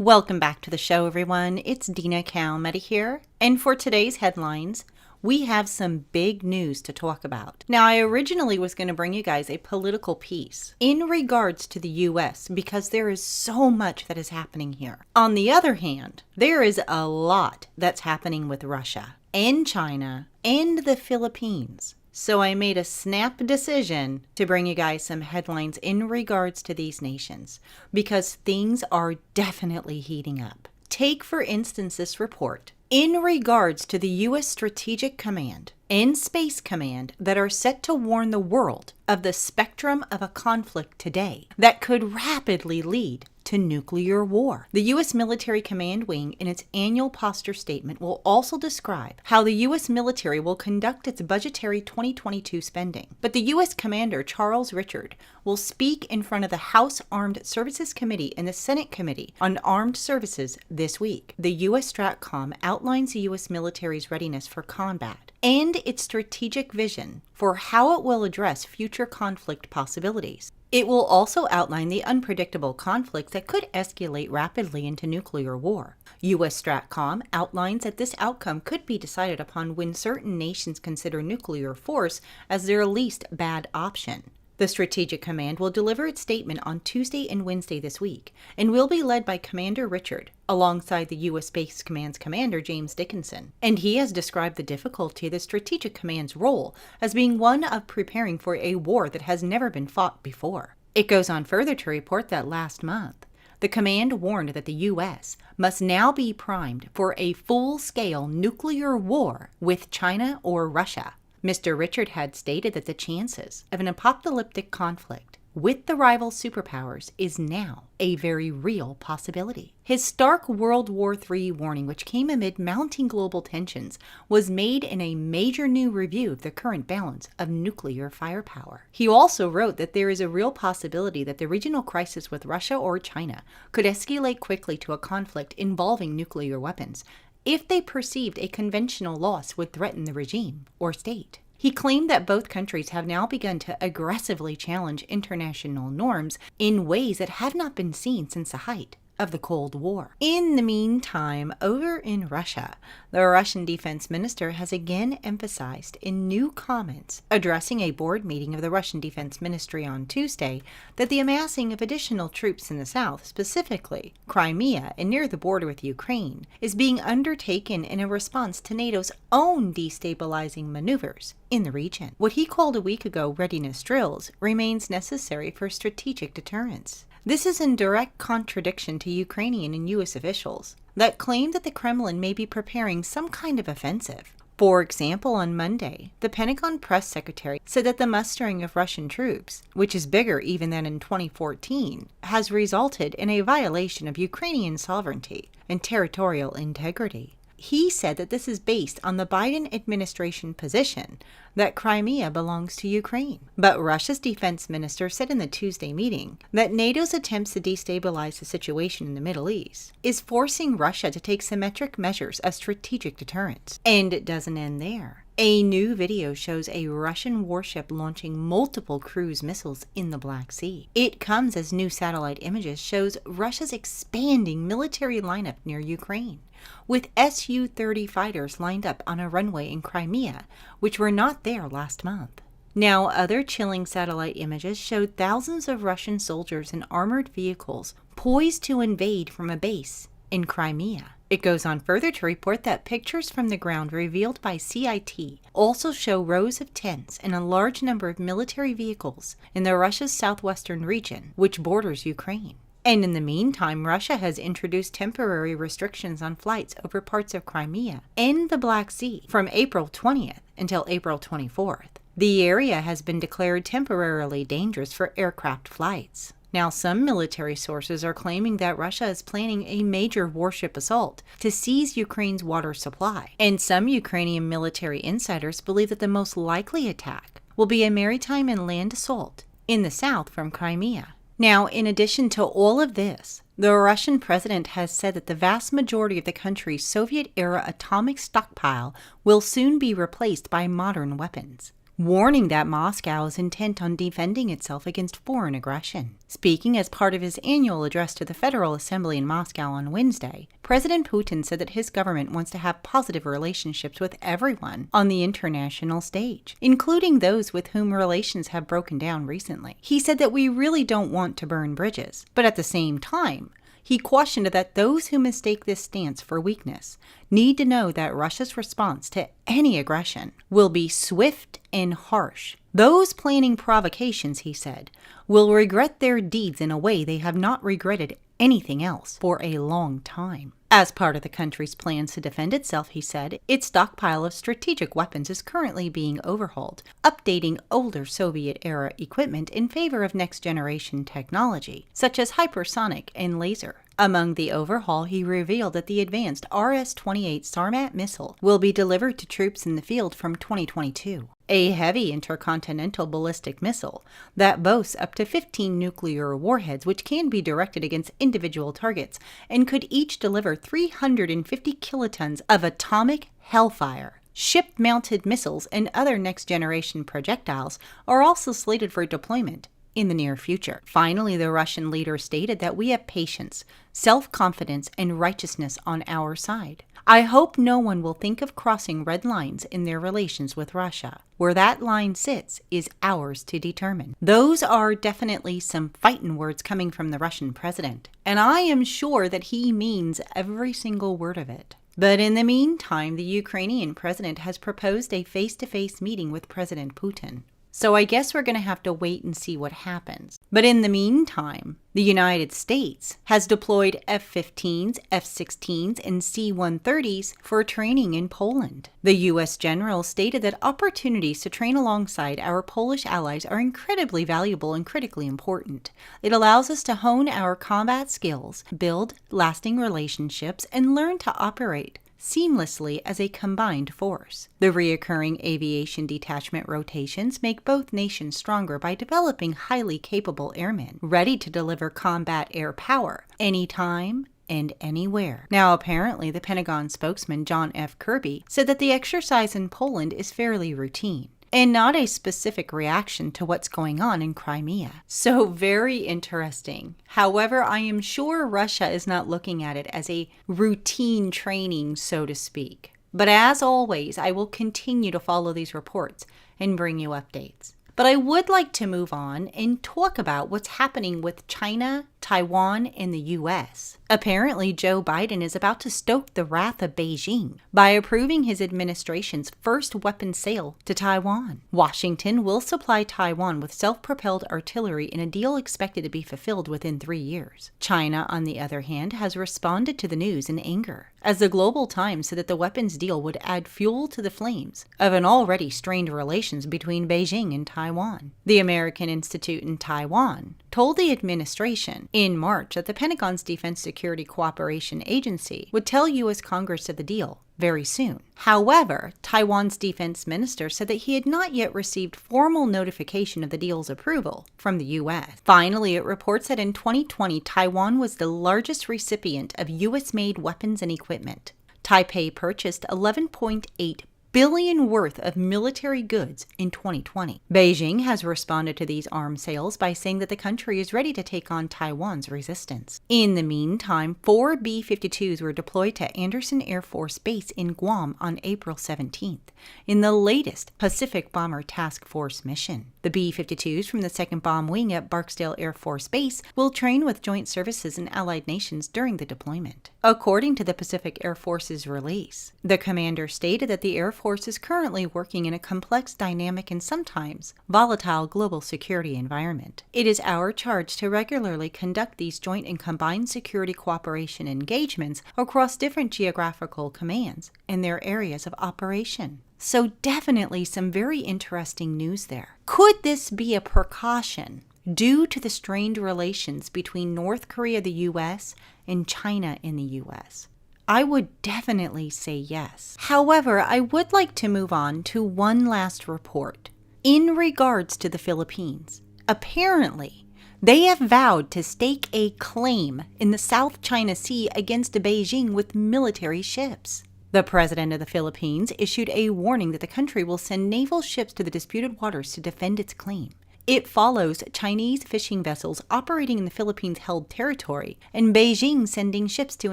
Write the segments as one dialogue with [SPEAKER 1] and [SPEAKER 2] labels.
[SPEAKER 1] Welcome back to the show, everyone. It's Dina Kalmeta here, and for today's headlines, we have some big news to talk about. Now, I originally was going to bring you guys a political piece in regards to the U.S. because there is so much that is happening here. On the other hand, there is a lot that's happening with Russia and China and the Philippines. So I made a snap decision to bring you guys some headlines in regards to these nations because things are definitely heating up. Take, for instance, this report in regards to the U.S. Strategic Command and Space Command that are set to warn the world of the spectrum of a conflict today that could rapidly lead to nuclear war. The U.S. Military Command Wing, in its annual posture statement, will also describe how the U.S. military will conduct its budgetary 2022 spending. But the U.S. Commander, Charles Richard, will speak in front of the House Armed Services Committee and the Senate Committee on Armed Services this week. The U.S. STRATCOM outlines the U.S. military's readiness for combat and its strategic vision for how it will address future conflict possibilities. It will also outline the unpredictable conflicts that could escalate rapidly into nuclear war. U.S. STRATCOM outlines that this outcome could be decided upon when certain nations consider nuclear force as their least bad option. The Strategic Command will deliver its statement on Tuesday and Wednesday this week, and will be led by Commander Richard, alongside the U.S. Space Command's Commander James Dickinson. And he has described the difficulty of the Strategic Command's role as being one of preparing for a war that has never been fought before. It goes on further to report that last month, the command warned that the U.S. must now be primed for a full-scale nuclear war with China or Russia. Mr. Richard had stated that the chances of an apocalyptic conflict with the rival superpowers is now a very real possibility. His stark World War III warning, which came amid mounting global tensions, was made in a major new review of the current balance of nuclear firepower. He also wrote that there is a real possibility that the regional crisis with Russia or China could escalate quickly to a conflict involving nuclear weapons if they perceived a conventional loss would threaten the regime or state. He claimed that both countries have now begun to aggressively challenge international norms in ways that have not been seen since the height of the Cold War. In the meantime, over in Russia, the Russian defense minister has again emphasized in new comments addressing a board meeting of the Russian Defense Ministry on Tuesday that the amassing of additional troops in the south, specifically Crimea and near the border with Ukraine, is being undertaken in a response to NATO's own destabilizing maneuvers in the region. What he called a week ago readiness drills remains necessary for strategic deterrence. This is in direct contradiction to Ukrainian and U.S. officials that claim that the Kremlin may be preparing some kind of offensive. For example, on Monday, the Pentagon press secretary said that the mustering of Russian troops, which is bigger even than in 2014, has resulted in a violation of Ukrainian sovereignty and territorial integrity. He said that this is based on the Biden administration position that Crimea belongs to Ukraine. But Russia's defense minister said in the Tuesday meeting that NATO's attempts to destabilize the situation in the Middle East is forcing Russia to take symmetric measures of strategic deterrence. And it doesn't end there. A new video shows a Russian warship launching multiple cruise missiles in the Black Sea. It comes as new satellite images shows Russia's expanding military lineup near Ukraine, with Su-30 fighters lined up on a runway in Crimea, which were not there last month. Now, other chilling satellite images showed thousands of Russian soldiers in armored vehicles poised to invade from a base in Crimea. It goes on further to report that pictures from the ground revealed by CIT also show rows of tents and a large number of military vehicles in Russia's southwestern region, which borders Ukraine. And in the meantime, Russia has introduced temporary restrictions on flights over parts of Crimea and the Black Sea from April 20th until April 24th. The area has been declared temporarily dangerous for aircraft flights. Now, some military sources are claiming that Russia is planning a major warship assault to seize Ukraine's water supply. And some Ukrainian military insiders believe that the most likely attack will be a maritime and land assault in the south from Crimea. Now, in addition to all of this, the Russian president has said that the vast majority of the country's Soviet-era atomic stockpile will soon be replaced by modern weapons. warning that Moscow is intent on defending itself against foreign aggression. Speaking as part of his annual address to the Federal Assembly in Moscow on Wednesday, President Putin said that his government wants to have positive relationships with everyone on the international stage, including those with whom relations have broken down recently. He said that we really don't want to burn bridges, but at the same time, he cautioned that those who mistake this stance for weakness need to know that Russia's response to any aggression will be swift and harsh. Those planning provocations, he said, will regret their deeds in a way they have not regretted anything else for a long time. As part of the country's plans to defend itself, he said, its stockpile of strategic weapons is currently being overhauled, updating older Soviet-era equipment in favor of next-generation technology, such as hypersonic and laser. Among the overhaul, he revealed that the advanced RS-28 Sarmat missile will be delivered to troops in the field from 2022. A heavy intercontinental ballistic missile that boasts up to 15 nuclear warheads which can be directed against individual targets and could each deliver 350 kilotons of atomic hellfire. Ship-mounted missiles and other next-generation projectiles are also slated for deployment in the near future. Finally, the Russian leader stated that we have patience, self-confidence, and righteousness on our side. I hope no one will think of crossing red lines in their relations with Russia. Where that line sits is ours to determine. Those are definitely some fighting words coming from the Russian president, and I am sure that he means every single word of it. But in the meantime, the Ukrainian president has proposed a face-to-face meeting with President Putin. So I guess we're going to have to wait and see what happens. But in the meantime, the United States has deployed F-15s, F-16s, and C-130s for training in Poland. The U.S. general stated that opportunities to train alongside our Polish allies are incredibly valuable and critically important. It allows us to hone our combat skills, build lasting relationships, and learn to operate seamlessly as a combined force. The reoccurring aviation detachment rotations make both nations stronger by developing highly capable airmen, ready to deliver combat air power anytime and anywhere. Now, apparently, the Pentagon spokesman John F. Kirby said that the exercise in Poland is fairly routine and not a specific reaction to what's going on in Crimea. So very interesting. However, I am sure Russia is not looking at it as a routine training, so to speak. But as always, I will continue to follow these reports and bring you updates. But I would like to move on and talk about what's happening with China, Taiwan, and the U.S. Apparently, Joe Biden is about to stoke the wrath of Beijing by approving his administration's first weapon sale to Taiwan. Washington will supply Taiwan with self-propelled artillery in a deal expected to be fulfilled within 3 years. China, on the other hand, has responded to the news in anger, as the Global Times said that the weapons deal would add fuel to the flames of an already strained relations between Beijing and Taiwan. The American Institute in Taiwan told the administration in March that the Pentagon's Defense Security Cooperation Agency would tell U.S. Congress of the deal very soon. However, Taiwan's defense minister said that he had not yet received formal notification of the deal's approval from the U.S. Finally, it reports that in 2020, Taiwan was the largest recipient of U.S.-made weapons and equipment. Taipei purchased $11.8 billion worth of military goods in 2020. Beijing has responded to these arms sales by saying that the country is ready to take on Taiwan's resistance. In the meantime, 4 B-52s were deployed to Andersen Air Force Base in Guam on April 17th, in the latest Pacific Bomber Task Force mission. The B-52s from the 2nd Bomb Wing at Barksdale Air Force Base will train with joint services in allied nations during the deployment. According to the Pacific Air Force's release, the commander stated that the Air Force is currently working in a complex, dynamic, and sometimes volatile global security environment. It is our charge to regularly conduct these joint and combined security cooperation engagements across different geographical commands and their areas of operation. So definitely some very interesting news there. Could this be a precaution due to the strained relations between North Korea, the U.S., and China in the U.S.? I would definitely say yes. However, I would like to move on to one last report in regards to the Philippines. Apparently, they have vowed to stake a claim in the South China Sea against Beijing with military ships. The president of the Philippines issued a warning that the country will send naval ships to the disputed waters to defend its claim. It follows Chinese fishing vessels operating in the Philippines-held territory and Beijing sending ships to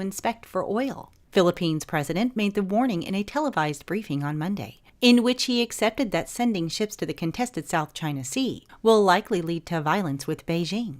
[SPEAKER 1] inspect for oil. Philippines president made the warning in a televised briefing on Monday, in which he accepted that sending ships to the contested South China Sea will likely lead to violence with Beijing.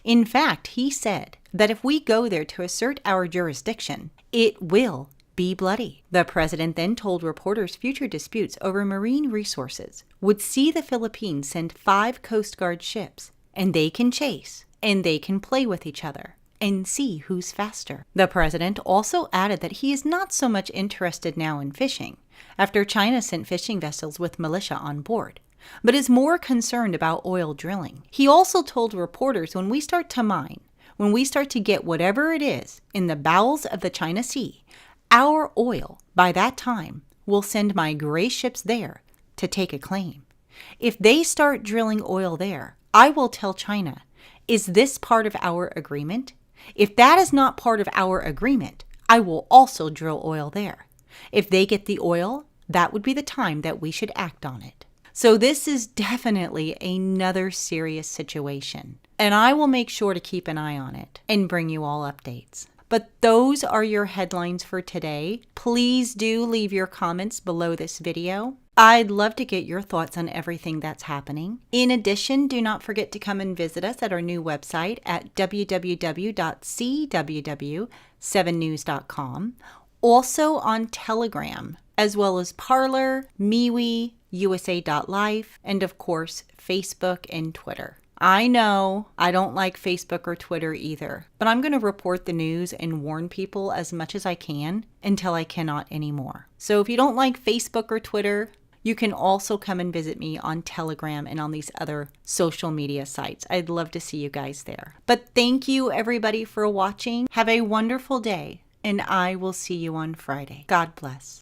[SPEAKER 1] In fact, he said that if we go there to assert our jurisdiction, it will be bloody. The president then told reporters future disputes over marine resources would see the Philippines send 5 Coast Guard ships, and they can chase, and they can play with each other, and see who's faster. The president also added that he is not so much interested now in fishing, after China sent fishing vessels with militia on board, but is more concerned about oil drilling. He also told reporters when we start to mine, when we start to get whatever it is in the bowels of the China Sea, our oil, by that time, will send my gray ships there to take a claim. If they start drilling oil there, I will tell China, is this part of our agreement? If that is not part of our agreement, I will also drill oil there. If they get the oil, that would be the time that we should act on it. So this is definitely another serious situation, and I will make sure to keep an eye on it and bring you all updates. But those are your headlines for today. Please do leave your comments below this video. I'd love to get your thoughts on everything that's happening. In addition, do not forget to come and visit us at our new website at www.cww7news.com. Also on Telegram, as well as Parler, MeWe, USA.life, and of course, Facebook and Twitter. I know I don't like Facebook or Twitter either, but I'm going to report the news and warn people as much as I can until I cannot anymore. So if you don't like Facebook or Twitter, you can also come and visit me on Telegram and on these other social media sites. I'd love to see you guys there. But thank you everybody for watching. Have a wonderful day, and I will see you on Friday. God bless.